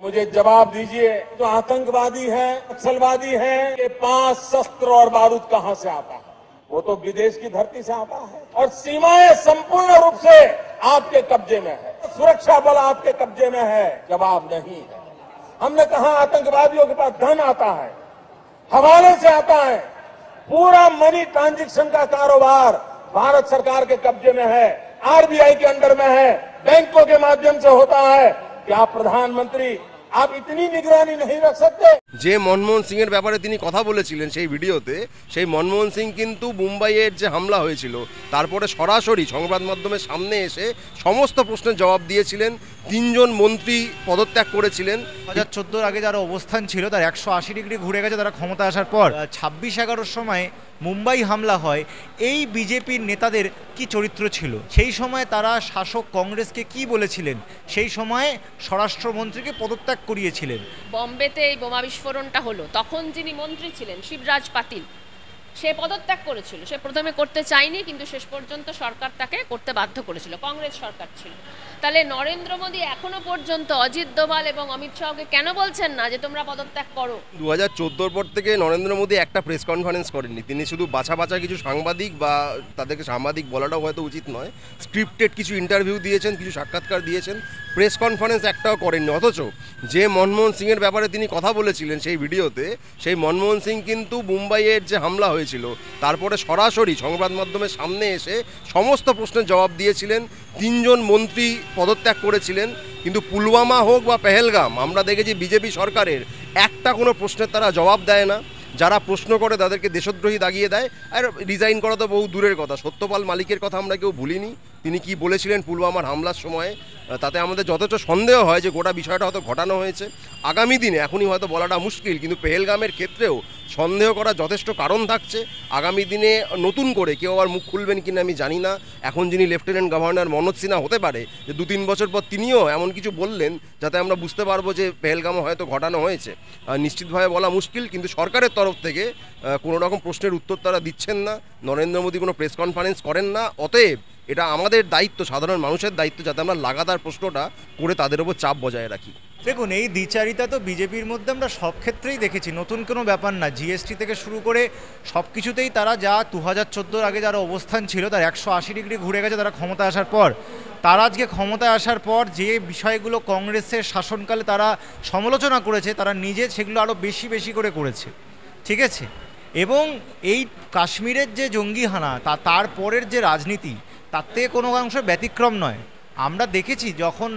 मुझे जवाब दीजिए, जो आतंकवादी है, नक्सलवादी है, के पास शस्त्र और बारूद कहां से आता है? वो तो विदेश की धरती से आता है और सीमाएं संपूर्ण रूप से आपके कब्जे में है, सुरक्षा बल आपके कब्जे में है। जवाब नहीं है। हमने कहा आतंकवादियों के पास धन आता है, हवाले से आता है, पूरा मनी ट्रांजैक्शन का कारोबार भारत सरकार के कब्जे में है, आरबीआई के अंडर में है, बैंकों के माध्यम से होता है। क्या प्रधानमंत्री आप इतनी निगरानी नहीं रख सकते? যে মনমোহন সিং এর ব্যাপারে তিনি কথা বলেছিলেন সেই ভিডিওতে, সেই মনমোহন সিং কিন্তু মুম্বাইয়ের যে হামলা হয়েছিল তারপরে সরাসরি সংবাদ মাধ্যমের সামনে এসে সমস্ত প্রশ্নের জবাব দিয়েছিলেন। তিনজন মন্ত্রী পদত্যাগ করেছিলেন। 2014 আগে যারা অবস্থান ছিল তার 180 ডিগ্রি ঘুরে গেছে তারা ক্ষমতা আসার পর। 26/11 সময় মুম্বাই হামলা হয়, এই বিজেপির নেতাদের কি চরিত্র ছিল? সেই সময় তারা শাসক কংগ্রেসকে কি বলেছিলেন? সেই সময় স্বরাষ্ট্রমন্ত্রীকে পদত্যাগ করিয়েছিলেন। বম্বেতে এই বোমা বিস্ফোরণটা হলো, তখন যিনি মন্ত্রী ছিলেন শিবরাজ পাতিল, সে পদত্যাগ করেছিল। সে প্রথমে করতে চায়নি, কিন্তু শেষ পর্যন্ত সরকার তাকে করতে বাধ্য করেছিল, কংগ্রেস সরকার ছিল। তাহলে নরেন্দ্র মোদী এখনো পর্যন্ত অজিত দোভাল এবং অমিত শাহকে কেন বলছেন না যে তোমরা পদত্যাগ করো? 2014 পর থেকে নরেন্দ্র মোদী একটা প্রেস কনফারেন্স করেননি। তিনি শুধু বাছা বাছা কিছু সাংবাদিক, বা তাদেরকে সাংবাদিক বলাটাও হয়তো উচিত নয়, স্ক্রিপ্টেড কিছু ইন্টারভিউ দিয়েছেন, কিছু সাক্ষাৎকার দিয়েছেন, প্রেস কনফারেন্স একটাও করেননি। অথচ যে মনমোহন সিংয়ের ব্যাপারে তিনি কথা বলেছিলেন সেই ভিডিওতে, সেই মনমোহন সিং কিন্তু মুম্বাইয়ের যে হামলা হয়েছিল তারপরে সরাসরি সংবাদ মাধ্যমের সামনে এসে সমস্ত প্রশ্নের জবাব দিয়েছিলেন। তিনজন মন্ত্রী পদত্যাগ করেছিলেন, কিন্তু পুলওয়ামা হোক বা পেহেলগাম, আমরা দেখেছি বিজেপি সরকারের একটা কোনো প্রশ্নের তারা জবাব দেয় না। যারা প্রশ্ন করে তাদেরকে দেশদ্রোহী দাগিয়ে দেয়। আর রিজাইন করা তো বহু দূরের কথা, সত্যপাল মালিকের কথা আমরা কেউ ভুলিনি। তিনি কি বলেছিলেন পুলওয়ামার হামলার সময়, তাতে আমাদের যথেষ্ট সন্দেহ হয় যে গোটা বিষয়টা হয়তো ঘটানো হয়েছে। আগামী দিনে এখনই হয়তো বলাটা মুশকিল, কিন্তু পেহেলগামের ক্ষেত্রেও সন্দেহ করার যথেষ্ট কারণ থাকছে। আগামী দিনে নতুন করে কেউ আবার মুখ খুলবেন কিনা আমি জানি না। এখন যিনি লেফটেন্যান্ট গভর্নর মনোজ সিনহা, হতে পারে যে 2-3 বছর পর তিনিও এমন কিছু বললেন যাতে আমরা বুঝতে পারবো যে পেহেলগামও হয়তো ঘটানো হয়েছে। নিশ্চিতভাবে বলা মুশকিল, কিন্তু সরকারের তরফ থেকে কোনো রকম প্রশ্নের উত্তর তারা দিচ্ছেন না। নরেন্দ্র মোদী কোনো প্রেস কনফারেন্স করেন না। অতএব এটা আমাদের দায়িত্ব, সাধারণ মানুষের দায়িত্ব, যাতে আমরা লাগাতার প্রশ্নটা করে তাদের উপর চাপ বজায় রাখি। দেখুন, এই দ্বিচারিতা তো বিজেপির মধ্যে আমরা সব ক্ষেত্রেই দেখেছি, নতুন কোনো ব্যাপার না। জিএসটি থেকে শুরু করে সব কিছুতেই তারা যা 2014 আগে যারা অবস্থান ছিল তার 180 ডিগ্রি ঘুরে গেছে তারা ক্ষমতা আসার পর। তারা আজকে ক্ষমতায় আসার পর যে বিষয়গুলো কংগ্রেসের শাসনকালে তারা সমালোচনা করেছে, তারা নিজে সেগুলো আরও বেশি বেশি করে করেছে, ঠিক আছে? এবং এই কাশ্মীরের যে জঙ্গি হানা, তারপরের যে রাজনীতি, তাতে কোনো অংশ ব্যতিক্রম নয়। আমরা দেখেছি যখন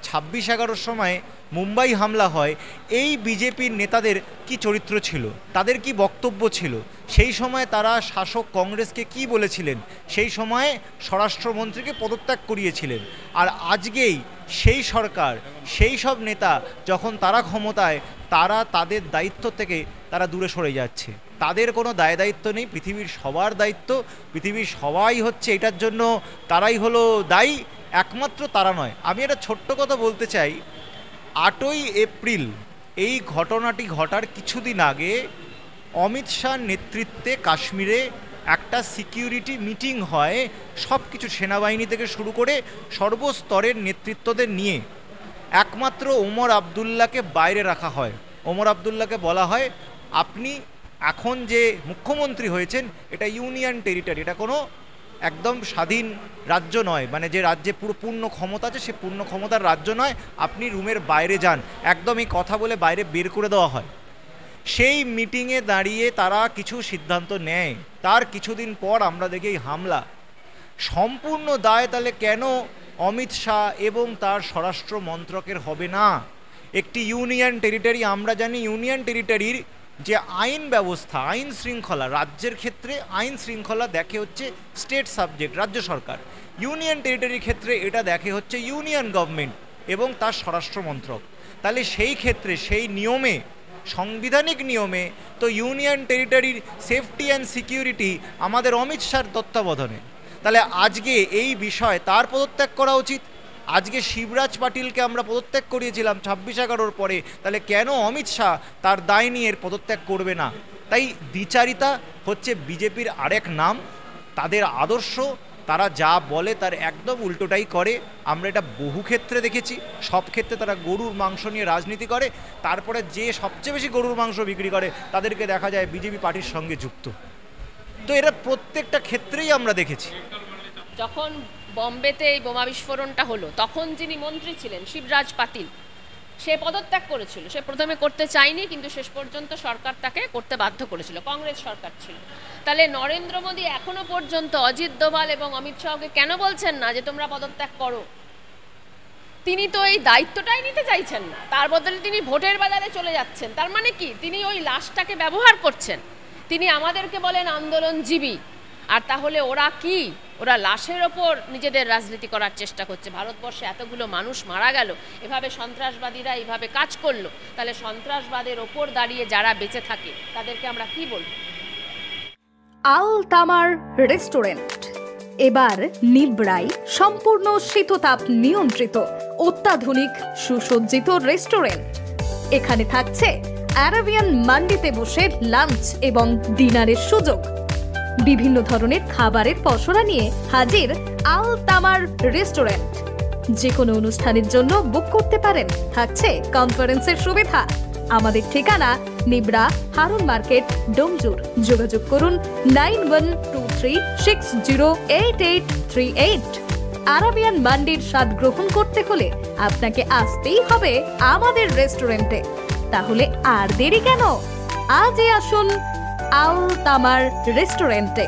26/11 সময় মুম্বাই হামলা হয়, এই বিজেপির নেতাদের কি চরিত্র ছিল, তাদের কি বক্তব্য ছিল, সেই সময় তারা শাসক কংগ্রেসকে কি বলেছিলেন, সেই সময়ে স্বরাষ্ট্রমন্ত্রীকে পদত্যাগ করিয়েছিলেন। আর আজকেই সেই সরকার, সেই সব নেতা যখন তারা ক্ষমতায়, তারা তাদের দায়িত্ব থেকে তারা দূরে সরে যাচ্ছে। তাদের কোনো দায় দায়িত্ব নেই, পৃথিবীর সবার দায়িত্ব, পৃথিবীর সবাই হচ্ছে এটার জন্য, তারাই হলো দায়ী, একমাত্র তারা নয়। আমি একটা ছোট্ট কথা বলতে চাই। 8ই এপ্রিল এই ঘটনাটি ঘটার কিছুদিন আগে অমিত শাহর নেতৃত্বে কাশ্মীরে একটা সিকিউরিটি মিটিং হয়, সব কিছু সেনাবাহিনী থেকে শুরু করে সর্বস্তরের নেতৃত্বদের নিয়ে। একমাত্র ওমর আবদুল্লাহকে বাইরে রাখা হয়। ওমর আবদুল্লাহকে বলা হয়, আপনি এখন যে মুখ্যমন্ত্রী হয়েছেন এটা ইউনিয়ন টেরিটরি, এটা কোনো একদম স্বাধীন রাজ্য নয়, মানে যে রাজ্যে পুরো পূর্ণ ক্ষমতা আছে সে পূর্ণ ক্ষমতার রাজ্য নয়, আপনি রুমের বাইরে যান। একদম এই কথা বলে বাইরে বের করে দেওয়া হয়। সেই মিটিংয়ে দাঁড়িয়ে তারা কিছু সিদ্ধান্ত নেয়, তার কিছুদিন পর আমরা দেখি এই হামলা। সম্পূর্ণ দায় তাহলে কেন অমিত শাহ এবং তার স্বরাষ্ট্র মন্ত্রকের হবে না? একটি ইউনিয়ন টেরিটরি, আমরা জানি ইউনিয়ন টেরিটরির যে আইন ব্যবস্থা, আইন শৃঙ্খলা, রাজ্যের ক্ষেত্রে আইন শৃঙ্খলা দেখে হচ্ছে স্টেট সাবজেক্ট, রাজ্য সরকার। ইউনিয়ন টেরিটরির ক্ষেত্রে এটা দেখে হচ্ছে ইউনিয়ন গভর্নমেন্ট এবং তার স্বরাষ্ট্র মন্ত্রক। তাহলে সেই ক্ষেত্রে সেই নিয়মে, সাংবিধানিক নিয়মে তো ইউনিয়ন টেরিটরির সেফটি অ্যান্ড সিকিউরিটি আমাদের অমিত শাহর তত্ত্বাবধানে। তাহলে আজকে এই বিষয় তার পদত্যাগ করা উচিত। আজকে শিবরাজ পাটিলকে আমরা পদত্যাগ করিয়েছিলাম 26/11 পরে, তাহলে কেন অমিত শাহ তার দায় নিয়ে এর পদত্যাগ করবে না? তাই দ্বিচারিতা হচ্ছে বিজেপির আরেক নাম। তাদের আদর্শ তারা যা বলে তার একদম উল্টোটাই করে। আমরা এটা বহু ক্ষেত্রে দেখেছি, সব ক্ষেত্রে তারা গরুর মাংস নিয়ে রাজনীতি করে, তারপরে যে সবচেয়ে বেশি গরুর মাংস বিক্রি করে তাদেরকে দেখা যায় বিজেপি পার্টির সঙ্গে যুক্ত। তো এটা প্রত্যেকটা ক্ষেত্রেই আমরা দেখেছি। যখন বম্বেতে এই বোমা বিস্ফোরণটা হলো, তখন যিনি মন্ত্রী ছিলেন শিবরাজ পাতিল, সে পদত্যাগ করেছিল। সে প্রথমে করতে চায়নি, কিন্তু শেষ পর্যন্ত সরকার তাকে করতে বাধ্য করেছিল, কংগ্রেস সরকার ছিল। তাহলে নরেন্দ্র মোদী এখনো পর্যন্ত অজিত দোভাল এবং অমিত শাহকে কেন বলছেন না যে তোমরা পদত্যাগ করো? তিনি তো এই দায়িত্বটাই নিতে চাইছেন না, তার বদলে তিনি ভোটের বাজারে চলে যাচ্ছেন। তার মানে কি? তিনি ওই লাশটাকে ব্যবহার করছেন। তিনি আমাদেরকে বলেন আন্দোলনজীবী, আর তাহলে ওরা কি? ওরা লাশের ওপর নিজেদের রাজনীতি করার চেষ্টা করছে। ভারতবর্ষে এতগুলো মানুষ মারা গেল, এভাবে সন্ত্রাসবাদীরা এইভাবে কাজ করলো, তাহলে সন্ত্রাসবাদের ওপর দাঁড়িয়ে যারা বেঁচে থাকে তাদেরকে আমরা কি বলবো? আল তামার রেস্টুরেন্ট এবার নিবড়াই সম্পূর্ণ শীততাপ নিয়ন্ত্রিত অত্যাধুনিক সুসজ্জিত রেস্টুরেন্ট। এখানে থাকছে আরাবিয়ান মান্ডিতে বসে লাঞ্চ এবং ডিনারের সুযোগ। বিভিন্ন ধরনের খাবারের পসরা নিয়ে হাজির আল তামার রেস্টুরেন্ট। যে কোনো অনুষ্ঠানের জন্য বুক করতে পারেন, থাকছে কনফারেন্সের সুবিধা। আমাদের ঠিকানা নিবড়া, হারুন মার্কেট, ডোমজুর। যোগাযোগ করুন 9123608838। আরাবিয়ান মান্ডির স্বাদ গ্রহণ করতে হলে আপনাকে আসতেই হবে আমাদের রেস্টুরেন্টে। তাহলে আর দেরি কেন? আজই আসুন আল তামার রেস্টুরেন্টে।